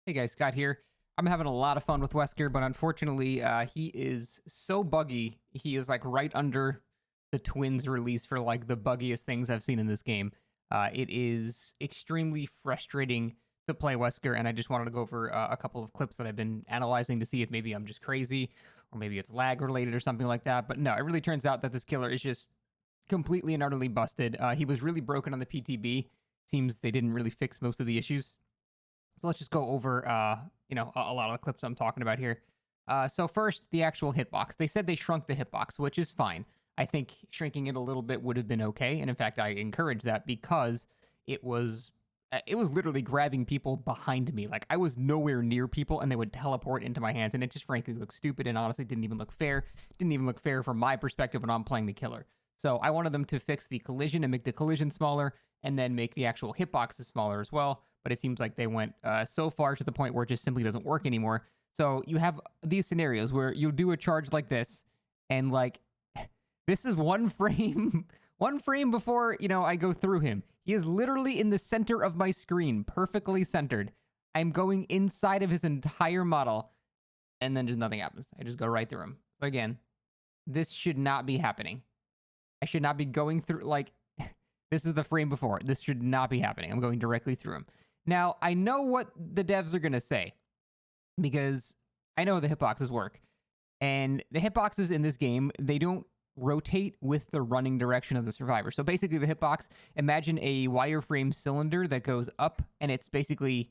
Hey guys, Scott here. I'm having a lot of fun with Wesker, but unfortunately, he is so buggy. He is like right under the Twins release for like the buggiest things I've seen in this game. It is extremely frustrating to play Wesker, and I just wanted to go over a couple of clips that I've been analyzing to see if maybe I'm just crazy or maybe it's lag related or something like that. But no, it really turns out that this killer is just completely and utterly busted. He was really broken on the PTB. Seems they didn't really fix most of the issues. So let's just go over, a lot of the clips I'm talking about here. So first, the actual hitbox. They said they shrunk the hitbox, which is fine. I think shrinking it a little bit would have been okay, and in fact, I encourage that because it was it was literally grabbing people behind me. Like I was nowhere near people, and they would teleport into my hands, and it just frankly looked stupid, and honestly didn't even look fair. Didn't even look fair from my perspective when I'm playing the killer. So I wanted them to fix the collision and make the collision smaller, and then make the actual hitboxes smaller as well. But it seems like they went so far to the point where it just simply doesn't work anymore. So you have these scenarios where you do a charge like this, and like this is one frame, one frame before I go through him. He is literally in the center of my screen, perfectly centered. I'm going inside of his entire model, and then just nothing happens. I just go right through him. So again, this should not be happening. I should not be going through like this is the frame before. This should not be happening. I'm going directly through him. Now, I know what the devs are going to say because I know the hitboxes work. And the hitboxes in this game, they don't rotate with the running direction of the survivor. So basically the hitbox, imagine a wireframe cylinder that goes up and it's basically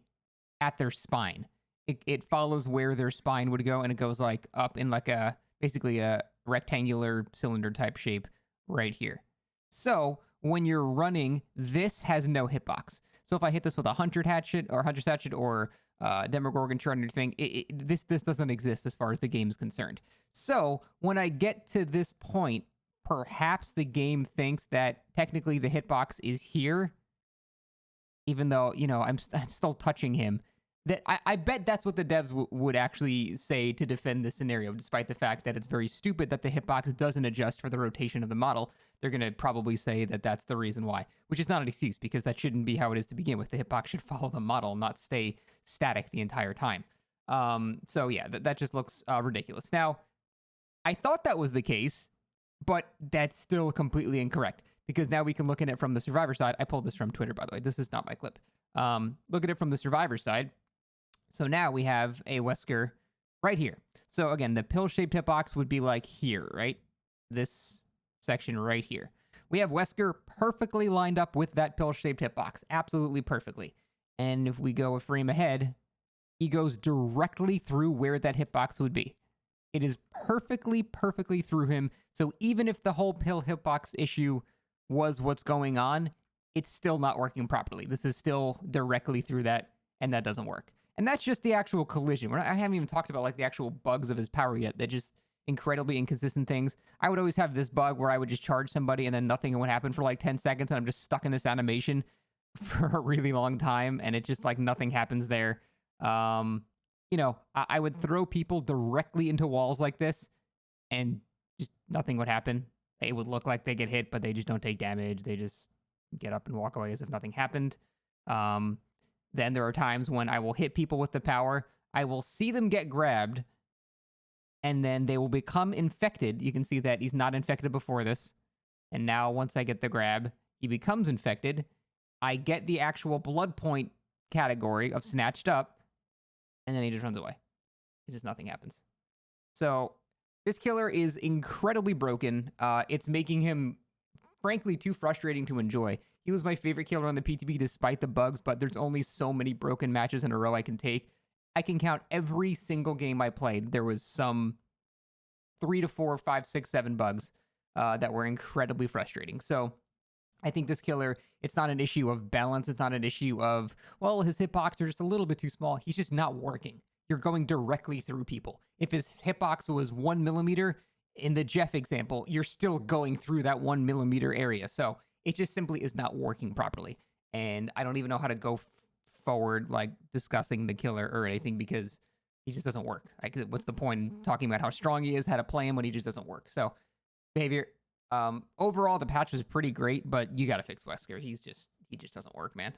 at their spine. It follows where their spine would go, and it goes like up in like a basically a rectangular cylinder type shape right here. So when you're running, this has no hitbox. So if I hit this with a Hunter's Hatchet or Demogorgon Shard or anything, this doesn't exist as far as the game is concerned. So when I get to this point, perhaps the game thinks that technically the hitbox is here, even though I'm still touching him. That I bet that's what the devs would actually say to defend this scenario, despite the fact that it's very stupid that the hitbox doesn't adjust for the rotation of the model. They're going to probably say that that's the reason why, which is not an excuse because that shouldn't be how it is to begin with. The hitbox should follow the model, not stay static the entire time. So yeah, that just looks ridiculous. Now, I thought that was the case, but that's still completely incorrect because now we can look at it from the survivor side. I pulled this from Twitter, by the way. This is not my clip. Look at it from the survivor side. So now we have a Wesker right here. So again, the pill-shaped hitbox would be like here, right? This section right here. We have Wesker perfectly lined up with that pill-shaped hitbox. Absolutely perfectly. And if we go a frame ahead, he goes directly through where that hitbox would be. It is perfectly through him. So even if the whole pill hitbox issue was what's going on, it's still not working properly. This is still directly through that, and that doesn't work. And that's just the actual collision. I haven't even talked about like the actual bugs of his power yet. They're just incredibly inconsistent things. I would always have this bug where I would just charge somebody and then nothing would happen for like 10 seconds and I'm just stuck in this animation for a really long time and it just like nothing happens there. I would throw people directly into walls like this and just nothing would happen. It would look like they get hit, but they just don't take damage. They just get up and walk away as if nothing happened. Then there are times when I will hit people with the power. I will see them get grabbed, and then they will become infected. You can see that he's not infected before this. And now once I get the grab, he becomes infected. I get the actual blood point category of snatched up, and then he just runs away. It's just nothing happens. So this killer is incredibly broken. It's making him, frankly, too frustrating to enjoy. He was my favorite killer on the PTB despite the bugs, but there's only so many broken matches in a row I can take. I can count every single game I played. There was some 3 to 4, 5, 6, 7 bugs that were incredibly frustrating. So I think this killer, it's not an issue of balance. It's not an issue of, well, his hitbox are just a little bit too small. He's just not working. You're going directly through people. If his hitbox was 1 millimeter, in the Jeff example, you're still going through that 1 millimeter area. So it just simply is not working properly. And I don't even know how to go forward, like discussing the killer or anything, because he just doesn't work. Like, what's the point in talking about how strong he is, how to play him when he just doesn't work? So behavior, overall, the patch was pretty great, but you got to fix Wesker. He just doesn't work, man.